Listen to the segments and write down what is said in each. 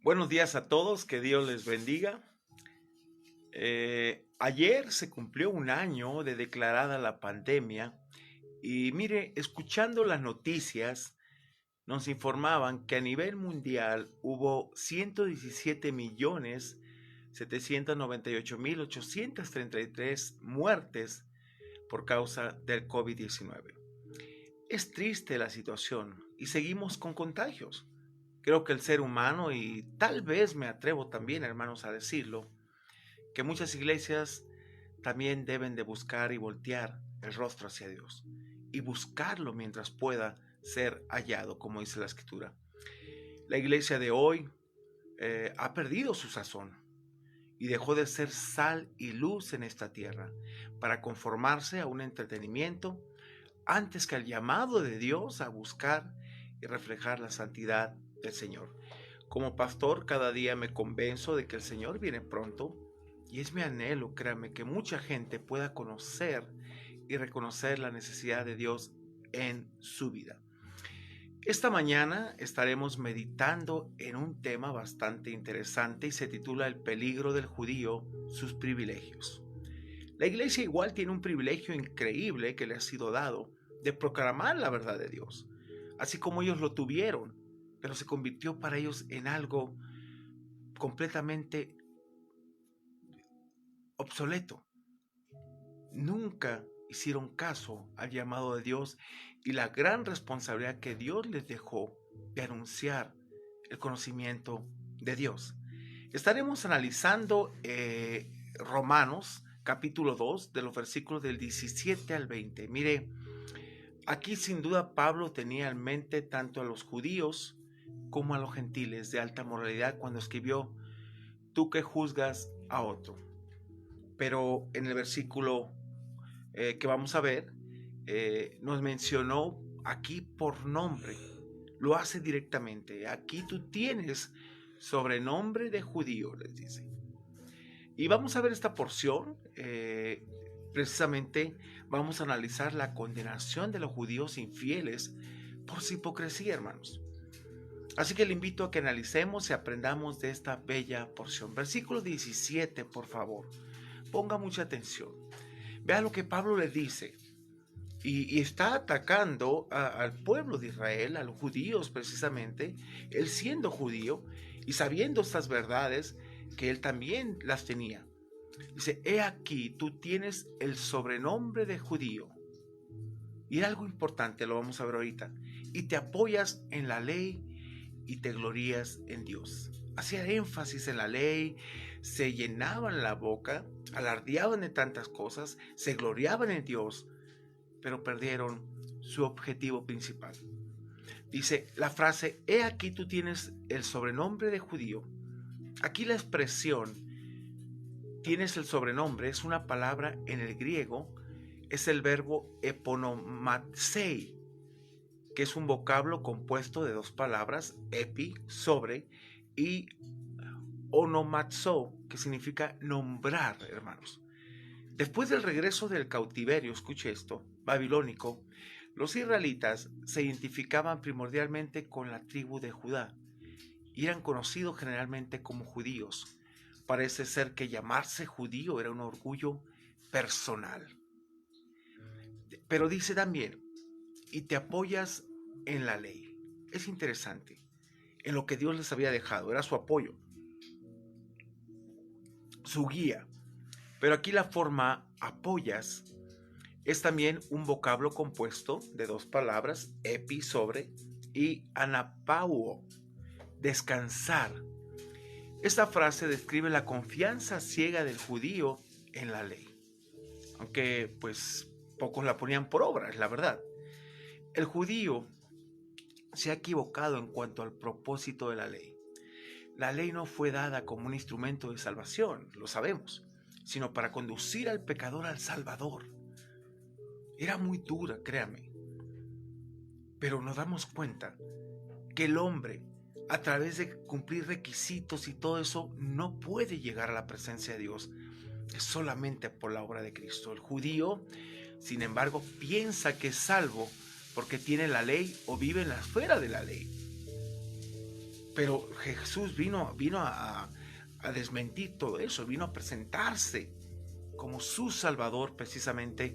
Buenos días a todos, que Dios les bendiga. Ayer se cumplió un año de declarada la pandemia y mire, escuchando las noticias, nos informaban que a nivel mundial hubo 117.798.833 muertes por causa del COVID-19. Es triste la situación y seguimos con contagios. Creo que el ser humano, y tal vez me atrevo también, hermanos, a decirlo, que muchas iglesias también deben de buscar y voltear el rostro hacia Dios y buscarlo mientras pueda ser hallado, como dice la Escritura. La iglesia de hoy ha perdido su sazón y dejó de ser sal y luz en esta tierra para conformarse a un entretenimiento antes que al llamado de Dios a buscar y reflejar la santidad del Señor. Como pastor, cada día me convenzo de que el Señor viene pronto y es mi anhelo, créanme, que mucha gente pueda conocer y reconocer la necesidad de Dios en su vida. Esta mañana estaremos meditando en un tema bastante interesante y se titula El peligro del judío, sus privilegios. La iglesia igual tiene un privilegio increíble que le ha sido dado de proclamar la verdad de Dios, así como ellos lo tuvieron, pero se convirtió para ellos en algo completamente obsoleto. Nunca hicieron caso al llamado de Dios y la gran responsabilidad que Dios les dejó de anunciar el conocimiento de Dios. Estaremos analizando Romanos capítulo 2 de los versículos del 17 al 20. Mire, aquí sin duda Pablo tenía en mente tanto a los judíos como a los gentiles de alta moralidad cuando escribió: tú que juzgas a otro. Pero en el versículo que vamos a ver, nos mencionó aquí por nombre, lo hace directamente. Aquí tú tienes sobrenombre de judío, les dice. Y vamos a ver esta porción, precisamente vamos a analizar la condenación de los judíos infieles por su hipocresía, hermanos. Así que le invito a que analicemos y aprendamos de esta bella porción. Versículo 17, por favor. Ponga mucha atención. Vea lo que Pablo le dice. Y está atacando al pueblo de Israel, a los judíos precisamente, él siendo judío y sabiendo estas verdades que él también las tenía. Dice: he aquí, tú tienes el sobrenombre de judío. Y algo importante, lo vamos a ver ahorita. Y te apoyas en la ley y te glorías en Dios. Hacía énfasis en la ley, se llenaban la boca, alardeaban de tantas cosas, se gloriaban en Dios, pero perdieron su objetivo principal. Dice la frase: he aquí tú tienes el sobrenombre de judío. Aquí la expresión tienes el sobrenombre es una palabra en el griego, es el verbo eponomatsei, que es un vocablo compuesto de dos palabras, epi, sobre, y onomatzo, que significa nombrar, hermanos. Después del regreso del cautiverio, escuche esto, babilónico, los israelitas se identificaban primordialmente con la tribu de Judá y eran conocidos generalmente como judíos. Parece ser que llamarse judío era un orgullo personal. Pero dice también: y te apoyas en la ley. Es interesante, en lo que Dios les había dejado, era su apoyo, su guía. Pero aquí la forma apoyas es también un vocablo compuesto de dos palabras, epi, sobre, y anapauo, descansar. Esta frase describe la confianza ciega del judío en la ley, aunque pues pocos la ponían por obra, es la verdad. El judío se ha equivocado en cuanto al propósito de la ley. La ley no fue dada como un instrumento de salvación, lo sabemos, sino para conducir al pecador al Salvador. Era muy dura, créame, pero nos damos cuenta que el hombre, a través de cumplir requisitos y todo eso, no puede llegar a la presencia de Dios. Es solamente por la obra de Cristo. El judío, sin embargo, piensa que es salvo porque tiene la ley o vive en la esfera de la ley. Pero Jesús vino a desmentir todo eso, vino a presentarse como su Salvador precisamente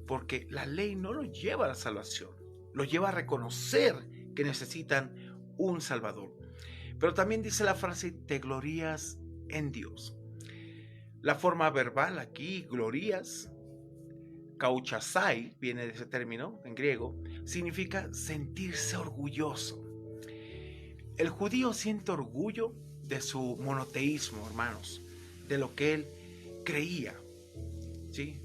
porque la ley no lo lleva a la salvación, lo lleva a reconocer que necesitan un Salvador. Pero también dice la frase, te glorías en Dios. La forma verbal aquí, glorías, kauchasai, viene de ese término en griego, significa sentirse orgulloso. El judío siente orgullo de su monoteísmo, hermanos, de lo que él creía, ¿sí?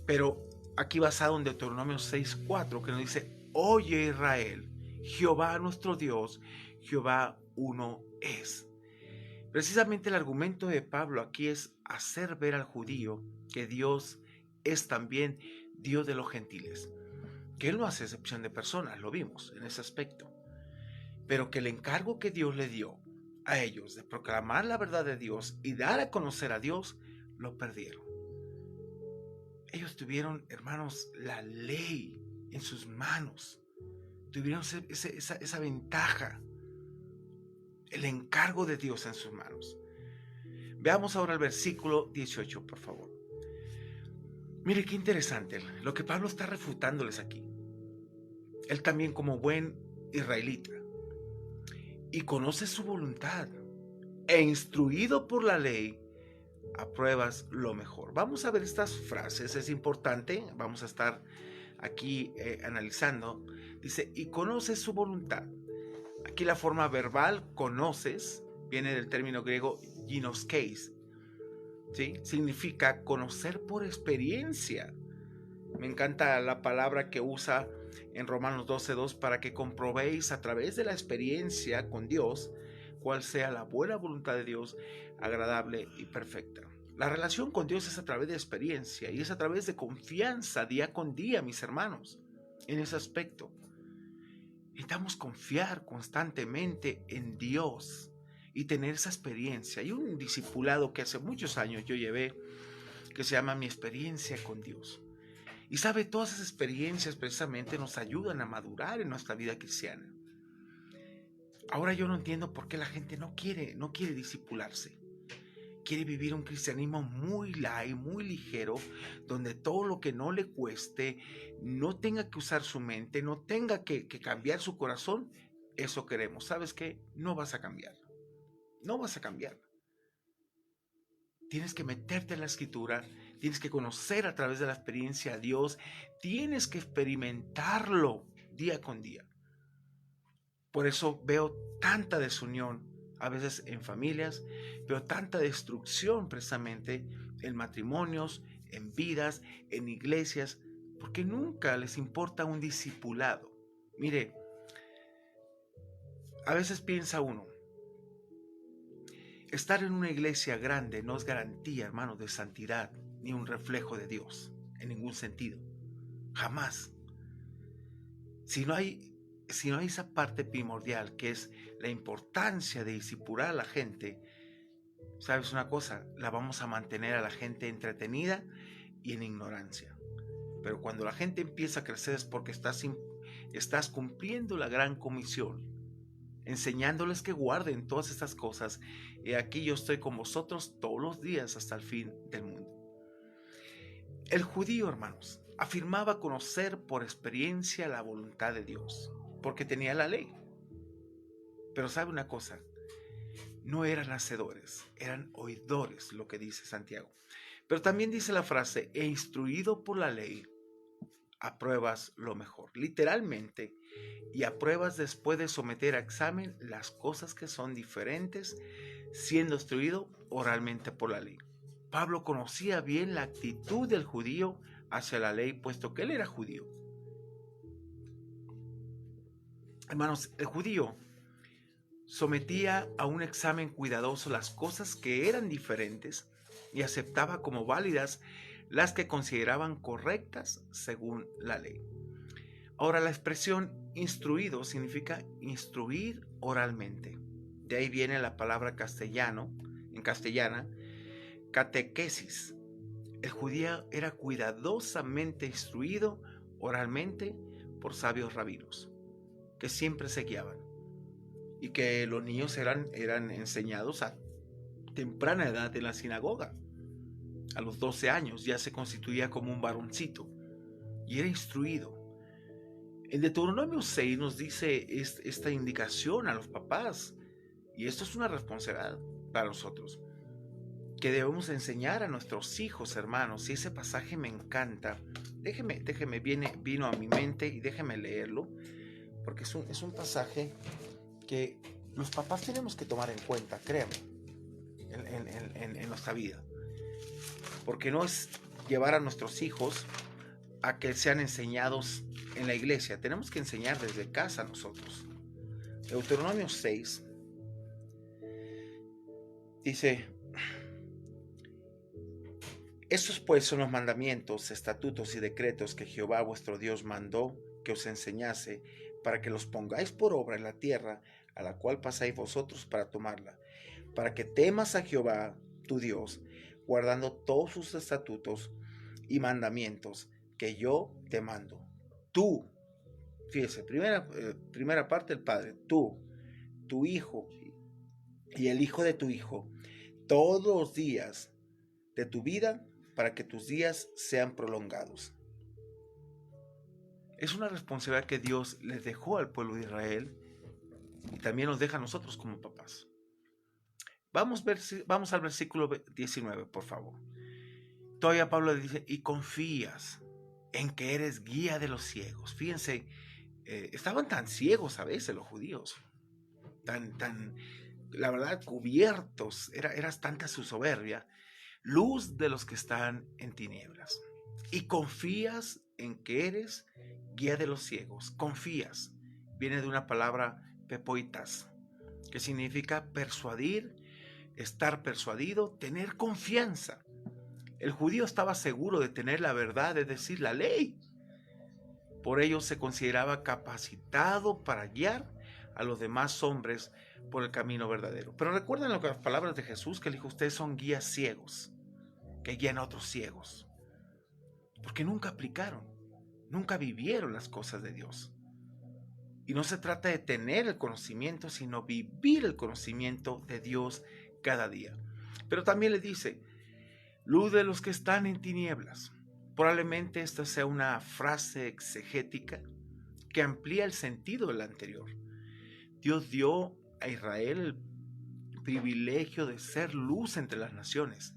Pero aquí basado en Deuteronomio 6:4, que nos dice, oye Israel, Jehová nuestro Dios, Jehová uno es. Precisamente el argumento de Pablo aquí es hacer ver al judío que Dios es también Dios de los gentiles, que Él no hace excepción de personas, lo vimos en ese aspecto, pero que el encargo que Dios le dio a ellos de proclamar la verdad de Dios y dar a conocer a Dios, lo perdieron. Ellos tuvieron, hermanos, la ley en sus manos, tuvieron esa ventaja, el encargo de Dios en sus manos. Veamos ahora el versículo 18, por favor. Mire qué interesante lo que Pablo está refutándoles aquí. Él también como buen israelita y conoce su voluntad e instruido por la ley apruebas lo mejor. Vamos a ver estas frases, es importante, vamos a estar aquí analizando. Dice, y conoces su voluntad. Aquí la forma verbal, conoces, viene del término griego ginoskeis, ¿sí? Significa conocer por experiencia. Me encanta la palabra que usa en Romanos 12:2 para que comprobéis a través de la experiencia con Dios cuál sea la buena voluntad de Dios, agradable y perfecta. La relación con Dios es a través de experiencia y es a través de confianza día con día, mis hermanos, en ese aspecto. Necesitamos confiar constantemente en Dios y tener esa experiencia. Hay un discipulado que hace muchos años yo llevé que se llama Mi experiencia con Dios. Y sabe, todas esas experiencias precisamente nos ayudan a madurar en nuestra vida cristiana. Ahora yo no entiendo por qué la gente no quiere discipularse. Quiere vivir un cristianismo muy light, muy ligero, donde todo lo que no le cueste, no tenga que usar su mente, no tenga que cambiar su corazón. Eso queremos. ¿Sabes qué? No vas a cambiar. No vas a cambiar. Tienes que meterte en la escritura, tienes que conocer a través de la experiencia a Dios, tienes que experimentarlo día con día. Por eso veo tanta desunión a veces en familias, veo tanta destrucción precisamente en matrimonios, en vidas, en iglesias, porque nunca les importa un discipulado. Mire, a veces piensa uno, estar en una iglesia grande no es garantía, hermano, de santidad ni un reflejo de Dios, en ningún sentido. Jamás. Si no hay esa parte primordial que es la importancia de discipular a la gente, ¿sabes una cosa? La vamos a mantener a la gente entretenida y en ignorancia. Pero cuando la gente empieza a crecer es porque estás cumpliendo la gran comisión, enseñándoles que guarden todas estas cosas. Y aquí yo estoy con vosotros todos los días hasta el fin del mundo. El judío, hermanos, afirmaba conocer por experiencia la voluntad de Dios, porque tenía la ley. Pero sabe una cosa, no eran hacedores, eran oidores, lo que dice Santiago. Pero también dice la frase, e instruido por la ley, apruebas lo mejor. Literalmente, y apruebas después de someter a examen las cosas que son diferentes, siendo instruido oralmente por la ley. Pablo conocía bien la actitud del judío hacia la ley, puesto que él era judío. Hermanos, el judío sometía a un examen cuidadoso las cosas que eran diferentes y aceptaba como válidas las que consideraban correctas según la ley. Ahora, la expresión instruido significa instruir oralmente. De ahí viene la palabra castellana, catequesis. El judío era cuidadosamente instruido oralmente por sabios rabinos, que siempre se guiaban. y que los niños eran enseñados a temprana edad en la sinagoga. A los 12 años ya se constituía como un varoncito y era instruido. En Deuteronomio 6 nos dice esta indicación a los papás, y esto es una responsabilidad para nosotros, que debemos enseñar a nuestros hijos, hermanos. Y ese pasaje me encanta. Vino a mi mente y déjeme leerlo, porque es un pasaje que los papás tenemos que tomar en cuenta, créanme, en nuestra vida. Porque no es llevar a nuestros hijos a que sean enseñados en la iglesia. Tenemos que enseñar desde casa nosotros. Deuteronomio 6 dice: estos pues son los mandamientos, estatutos y decretos que Jehová vuestro Dios mandó que os enseñase, para que los pongáis por obra en la tierra a la cual pasáis vosotros para tomarla, para que temas a Jehová tu Dios, guardando todos sus estatutos y mandamientos que yo te mando. Tú, fíjese, primera parte el Padre, tú, tu hijo y el hijo de tu hijo, todos los días de tu vida, para que tus días sean prolongados. Es una responsabilidad que Dios les dejó al pueblo de Israel y también nos deja a nosotros como papás. Vamos al versículo 19, por favor. Todavía Pablo dice: y confías en que eres guía de los ciegos. Fíjense, estaban tan ciegos a veces los judíos, la verdad, cubiertos, era tanta su soberbia, luz de los que están en tinieblas. Y confías en que eres guía de los ciegos. Confías viene de una palabra pepoitas, que significa persuadir, estar persuadido, tener confianza. El judío estaba seguro de tener la verdad, es decir, la ley. Por ello se consideraba capacitado para guiar a los demás hombres por el camino verdadero. Pero recuerden las palabras de Jesús, que le dijo: ustedes son guías ciegos, que guían a otros ciegos, porque nunca aplicaron, nunca vivieron las cosas de Dios. Y no se trata de tener el conocimiento, sino vivir el conocimiento de Dios cada día. Pero también le dice: luz de los que están en tinieblas. Probablemente esta sea una frase exegética que amplía el sentido de la anterior. Dios dio a Israel el privilegio de ser luz entre las naciones.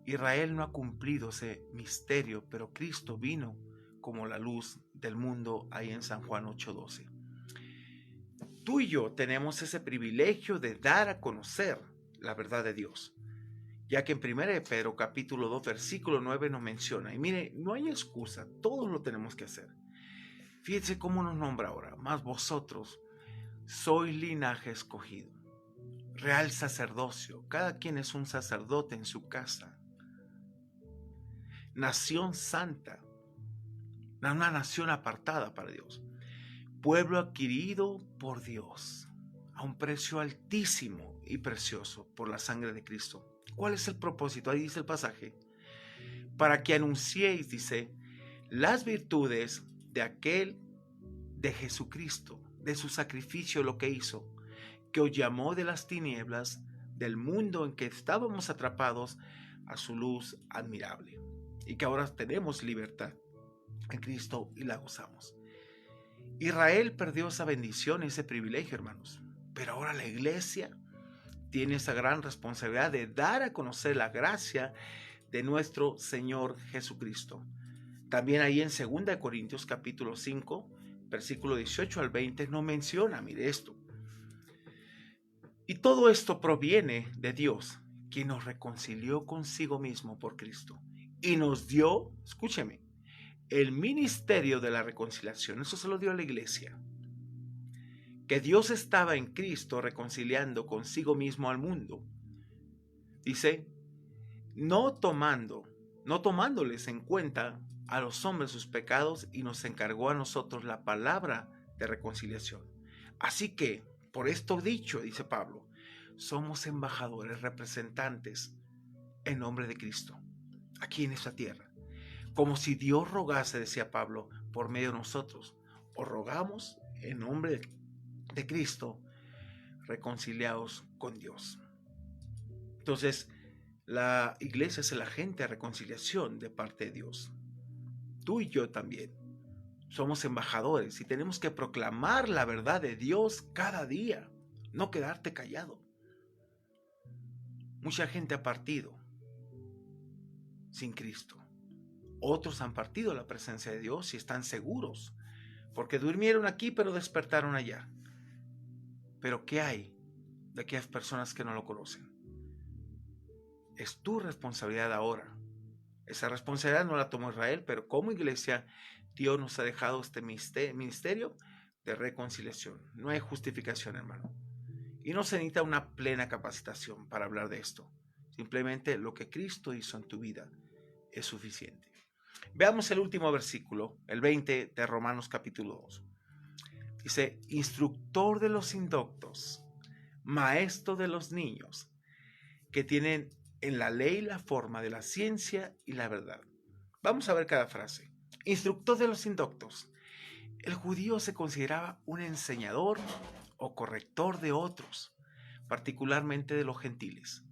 Israel no ha cumplido ese misterio, pero Cristo vino como la luz del mundo, ahí en San Juan 8:12. Tú y yo tenemos ese privilegio de dar a conocer la verdad de Dios, ya que en 1 Pedro capítulo 2 versículo 9 nos menciona, y mire, no hay excusa, todos lo tenemos que hacer. Fíjense cómo nos nombra ahora: mas vosotros sois linaje escogido, real sacerdocio, cada quien es un sacerdote en su casa, nación santa, una nación apartada para Dios, pueblo adquirido por Dios a un precio altísimo y precioso por la sangre de Cristo. ¿Cuál es el propósito? Ahí dice el pasaje: para que anunciéis, dice, las virtudes de aquel, de Jesucristo, de su sacrificio, lo que hizo, que os llamó de las tinieblas, del mundo en que estábamos atrapados, a su luz admirable, y que ahora tenemos libertad en Cristo y la gozamos. Israel perdió esa bendición, ese privilegio, hermanos, pero ahora la iglesia tiene esa gran responsabilidad de dar a conocer la gracia de nuestro Señor Jesucristo. También ahí en 2 Corintios capítulo 5, versículo 18 al 20 nos menciona, mire esto: y todo esto proviene de Dios, quien nos reconcilió consigo mismo por Cristo y nos dio, escúcheme, el ministerio de la reconciliación. Eso se lo dio a la iglesia. Que Dios estaba en Cristo reconciliando consigo mismo al mundo. Dice, no tomándoles en cuenta a los hombres sus pecados, y nos encargó a nosotros la palabra de reconciliación. Así que, por esto dicho, dice Pablo, somos embajadores, representantes en nombre de Cristo, aquí en esta tierra. Como si Dios rogase, decía Pablo, por medio de nosotros. O rogamos en nombre de Cristo reconciliados con Dios. Entonces, la iglesia es el agente de reconciliación de parte de Dios. Tú y yo también somos embajadores y tenemos que proclamar la verdad de Dios cada día, no quedarte callado. Mucha gente ha partido sin Cristo. Otros han partido a la presencia de Dios y están seguros, porque durmieron aquí pero despertaron allá. Pero ¿qué hay de aquellas personas que no lo conocen? Es tu responsabilidad ahora. Esa responsabilidad no la tomó Israel, pero como iglesia, Dios nos ha dejado este ministerio de reconciliación. No hay justificación, hermano. Y no se necesita una plena capacitación para hablar de esto. Simplemente lo que Cristo hizo en tu vida es suficiente. Veamos el último versículo, el 20 de Romanos capítulo 2. Dice, instructor de los indoctos, maestro de los niños, que tienen en la ley la forma de la ciencia y la verdad. Vamos a ver cada frase. Instructor de los indoctos. El judío se consideraba un enseñador o corrector de otros, particularmente de los gentiles.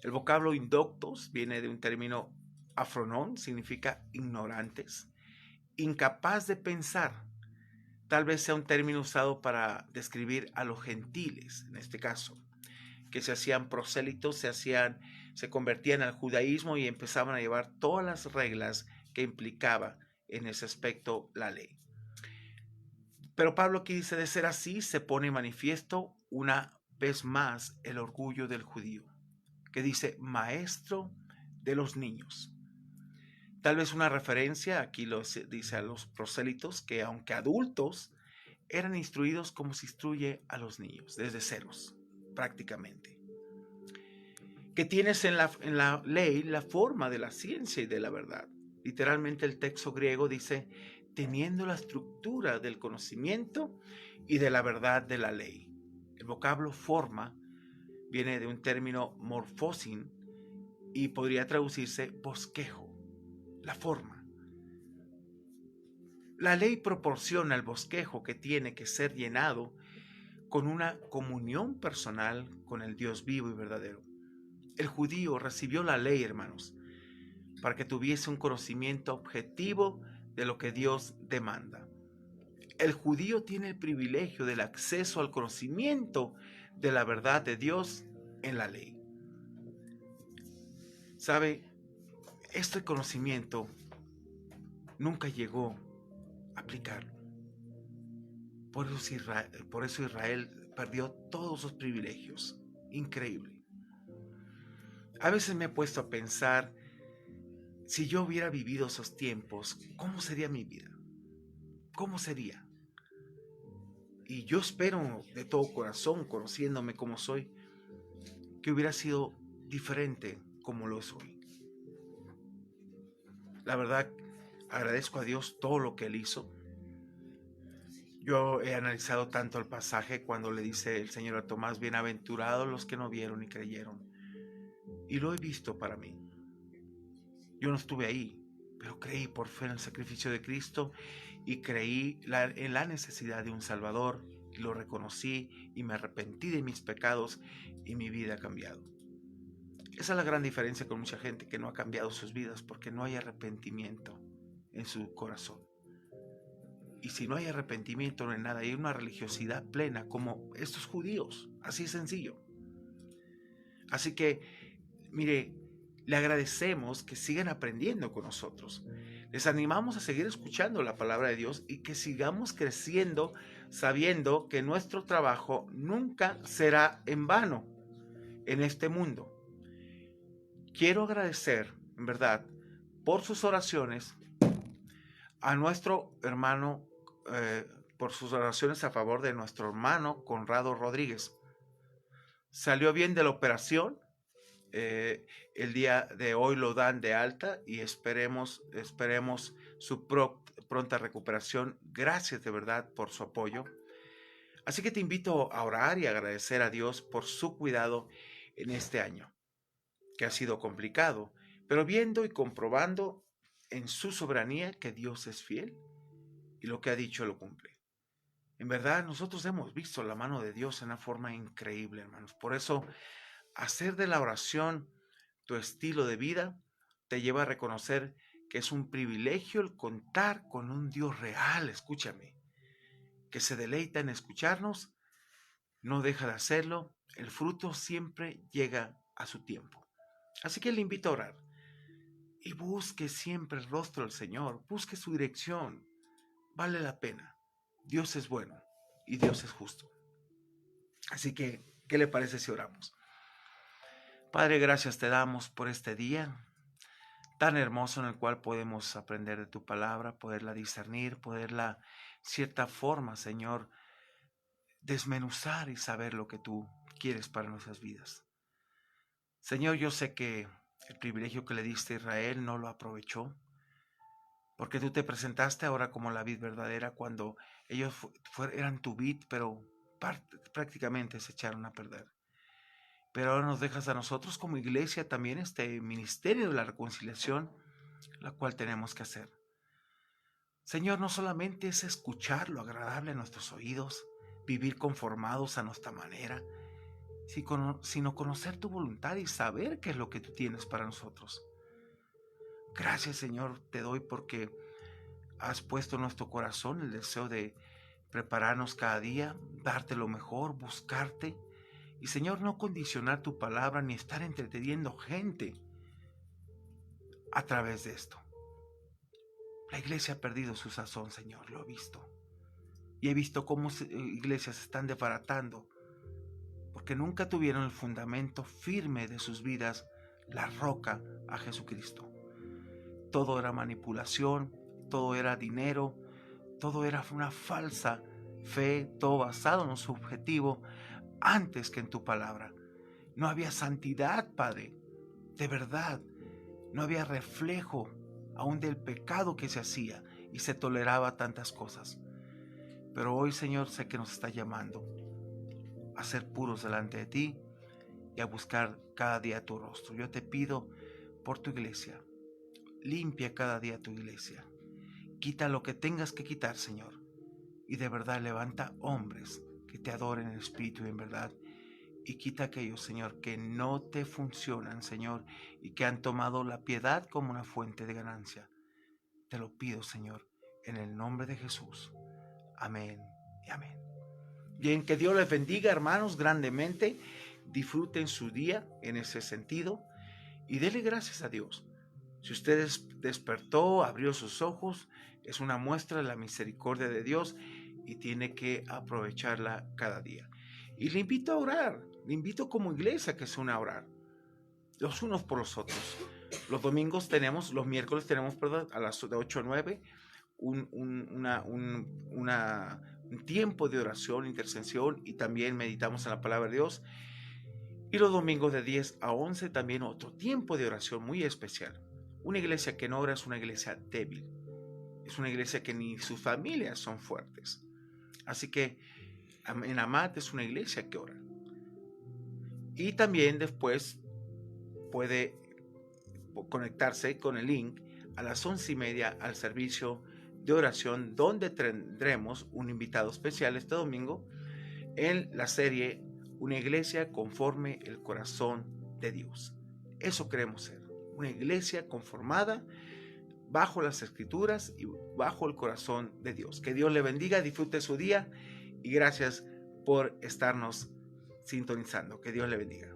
El vocablo indoctos viene de un término afronón, significa ignorantes, incapaz de pensar. Tal vez sea un término usado para describir a los gentiles, en este caso, que se hacían prosélitos, se convertían al judaísmo y empezaban a llevar todas las reglas que implicaba en ese aspecto la ley. Pero Pablo aquí dice, de ser así, se pone en manifiesto una vez más el orgullo del judío, que dice, maestro de los niños. Tal vez una referencia, aquí lo dice a los prosélitos, que aunque adultos, eran instruidos como se instruye a los niños, desde ceros, prácticamente. Que tienes en la ley la forma de la ciencia y de la verdad. Literalmente el texto griego dice, teniendo la estructura del conocimiento y de la verdad de la ley. El vocablo forma viene de un término morfosin y podría traducirse bosquejo, la forma. La ley proporciona el bosquejo que tiene que ser llenado con una comunión personal con el Dios vivo y verdadero. El judío recibió la ley, hermanos, para que tuviese un conocimiento objetivo de lo que Dios demanda. El judío tiene el privilegio del acceso al conocimiento de la verdad de Dios en la ley. ¿Sabe? Este conocimiento nunca llegó a aplicarlo. Por eso Israel perdió todos sus privilegios. Increíble. A veces me he puesto a pensar, si yo hubiera vivido esos tiempos, ¿cómo sería mi vida? ¿Cómo sería? Y yo espero de todo corazón, conociéndome como soy, que hubiera sido diferente como lo es hoy. La verdad, agradezco a Dios todo lo que Él hizo. Yo he analizado tanto el pasaje cuando le dice el Señor a Tomás, bienaventurados los que no vieron y creyeron. Y lo he visto para mí. Yo no estuve ahí, pero creí por fe en el sacrificio de Cristo y creí en la necesidad de un Salvador, y lo reconocí y me arrepentí de mis pecados y mi vida ha cambiado. Esa es la gran diferencia con mucha gente que no ha cambiado sus vidas porque no hay arrepentimiento en su corazón. Y si no hay arrepentimiento, no hay nada, hay una religiosidad plena como estos judíos, así es sencillo. Así que, mire, le agradecemos que sigan aprendiendo con nosotros. Les animamos a seguir escuchando la palabra de Dios y que sigamos creciendo sabiendo que nuestro trabajo nunca será en vano en este mundo. Quiero agradecer, en verdad, por sus oraciones a nuestro hermano, por sus oraciones a favor de nuestro hermano Conrado Rodríguez. Salió bien de la operación. El día de hoy lo dan de alta y esperemos su pronta recuperación. Gracias de verdad por su apoyo. Así que te invito a orar y agradecer a Dios por su cuidado en este año, que ha sido complicado, pero viendo y comprobando en su soberanía que Dios es fiel y lo que ha dicho lo cumple. En verdad, nosotros hemos visto la mano de Dios en una forma increíble, hermanos. Por eso, hacer de la oración tu estilo de vida te lleva a reconocer que es un privilegio el contar con un Dios real, escúchame, que se deleita en escucharnos, no deja de hacerlo, el fruto siempre llega a su tiempo. Así que le invito a orar y busque siempre el rostro del Señor, busque su dirección, vale la pena. Dios es bueno y Dios es justo. Así que, ¿qué le parece si oramos? Padre, gracias te damos por este día tan hermoso en el cual podemos aprender de tu palabra, poderla discernir, poderla, cierta forma, Señor, desmenuzar y saber lo que tú quieres para nuestras vidas. Señor, yo sé que el privilegio que le diste a Israel no lo aprovechó, porque tú te presentaste ahora como la vid verdadera cuando ellos eran tu vid, pero prácticamente se echaron a perder. Pero ahora nos dejas a nosotros como iglesia también este ministerio de la reconciliación, la cual tenemos que hacer. Señor, no solamente es escuchar lo agradable a nuestros oídos, vivir conformados a nuestra manera, sino conocer tu voluntad y saber qué es lo que tú tienes para nosotros. Gracias, Señor, te doy porque has puesto en nuestro corazón el deseo de prepararnos cada día, darte lo mejor, buscarte. Y, Señor, no condicionar tu palabra ni estar entreteniendo gente a través de esto. La iglesia ha perdido su sazón, Señor, lo he visto. Y he visto cómo iglesias se están desbaratando porque nunca tuvieron el fundamento firme de sus vidas, la roca a Jesucristo. Todo era manipulación, todo era dinero, todo era una falsa fe, todo basado en un subjetivo antes que en tu palabra. No había santidad, Padre, de verdad. No había reflejo aún del pecado que se hacía y se toleraba tantas cosas. Pero hoy, Señor, sé que nos está llamando a ser puros delante de ti y a buscar cada día tu rostro. Yo te pido por tu iglesia, limpia cada día tu iglesia. Quita lo que tengas que quitar, Señor, y de verdad levanta hombres que te adoren en espíritu y en verdad. Y quita aquellos, Señor, que no te funcionan, Señor, y que han tomado la piedad como una fuente de ganancia. Te lo pido, Señor, en el nombre de Jesús. Amén y amén. Bien, que Dios les bendiga, hermanos, grandemente. Disfruten su día en ese sentido y denle gracias a Dios. Si usted despertó, abrió sus ojos, es una muestra de la misericordia de Dios y tiene que aprovecharla cada día. Y le invito a orar, le invito como iglesia que se una a orar, los unos por los otros. Los miércoles tenemos, a las 8 a 9, un tiempo de oración, intercesión y también meditamos en la palabra de Dios. Y los domingos de 10 a 11 también otro tiempo de oración muy especial. Una iglesia que no ora es una iglesia débil. Es una iglesia que ni sus familias son fuertes. Así que en Amat es una iglesia que ora. Y también después puede conectarse con el link a las 11:30 al servicio de oración, donde tendremos un invitado especial este domingo en la serie Una iglesia conforme el corazón de Dios. Eso queremos ser, una iglesia conformada bajo las escrituras y bajo el corazón de Dios. Que Dios le bendiga, disfrute su día y gracias por estarnos sintonizando. Que Dios le bendiga.